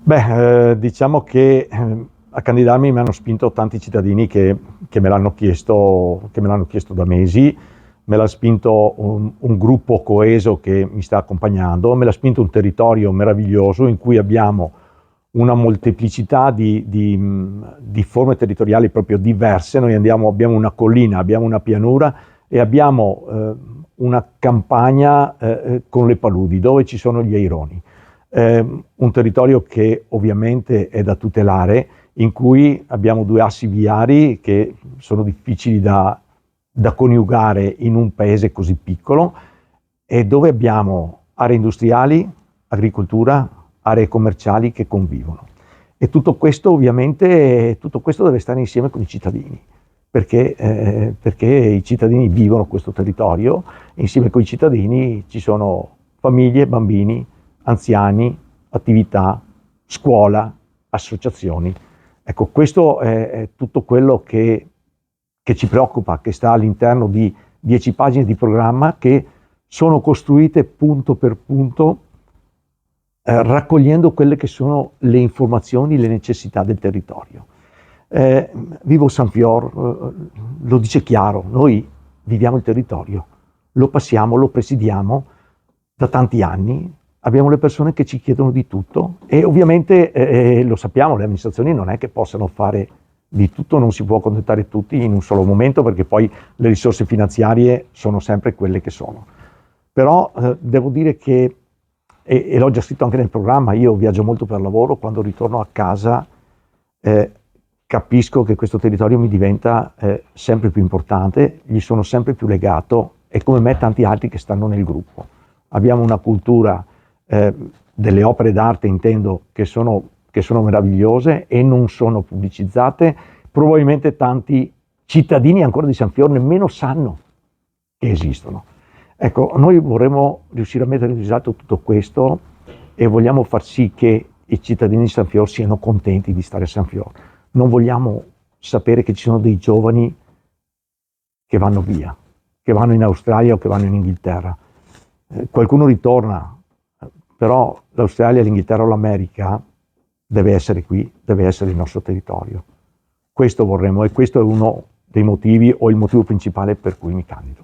Diciamo che a candidarmi mi hanno spinto tanti cittadini che me l'hanno chiesto da mesi, me l'ha spinto un gruppo coeso che mi sta accompagnando, me l'ha spinto un territorio meraviglioso in cui abbiamo una molteplicità di forme territoriali proprio diverse. Noi abbiamo una collina, abbiamo una pianura e abbiamo una campagna con le paludi dove ci sono gli aironi. Un territorio che ovviamente è da tutelare, in cui abbiamo due assi viari che sono difficili da coniugare in un paese così piccolo, e dove abbiamo aree industriali, agricoltura, aree commerciali che convivono. E tutto questo ovviamente deve stare insieme con i cittadini, perché i cittadini vivono questo territorio e insieme con i cittadini ci sono famiglie, bambini, anziani, attività, scuola, associazioni. Ecco, questo è tutto quello che ci preoccupa, che sta all'interno di 10 pagine di programma che sono costruite punto per punto, raccogliendo quelle che sono le informazioni, le necessità del territorio. Vivo San Fior, lo dice chiaro, noi viviamo il territorio, lo passiamo, lo presidiamo da tanti anni, abbiamo le persone che ci chiedono di tutto e ovviamente lo sappiamo, le amministrazioni non è che possano fare di tutto, non si può accontentare tutti in un solo momento, perché poi le risorse finanziarie sono sempre quelle che sono. Però devo dire che, e l'ho già scritto anche nel programma, io viaggio molto per lavoro, quando ritorno a casa capisco che questo territorio mi diventa sempre più importante, gli sono sempre più legato, e come me tanti altri che stanno nel gruppo. Abbiamo una cultura delle opere d'arte, intendo, che sono meravigliose e non sono pubblicizzate. Probabilmente tanti cittadini ancora di San Fior nemmeno sanno che esistono. Ecco, noi vorremmo riuscire a mettere in risalto tutto questo e vogliamo far sì che i cittadini di San Fior siano contenti di stare a San Fior. Non vogliamo sapere che ci sono dei giovani che vanno via, che vanno in Australia o che vanno in Inghilterra. Qualcuno ritorna, però l'Australia, l'Inghilterra o l'America deve essere qui, deve essere il nostro territorio. Questo vorremmo, e questo è uno dei motivi, o il motivo principale per cui mi candido.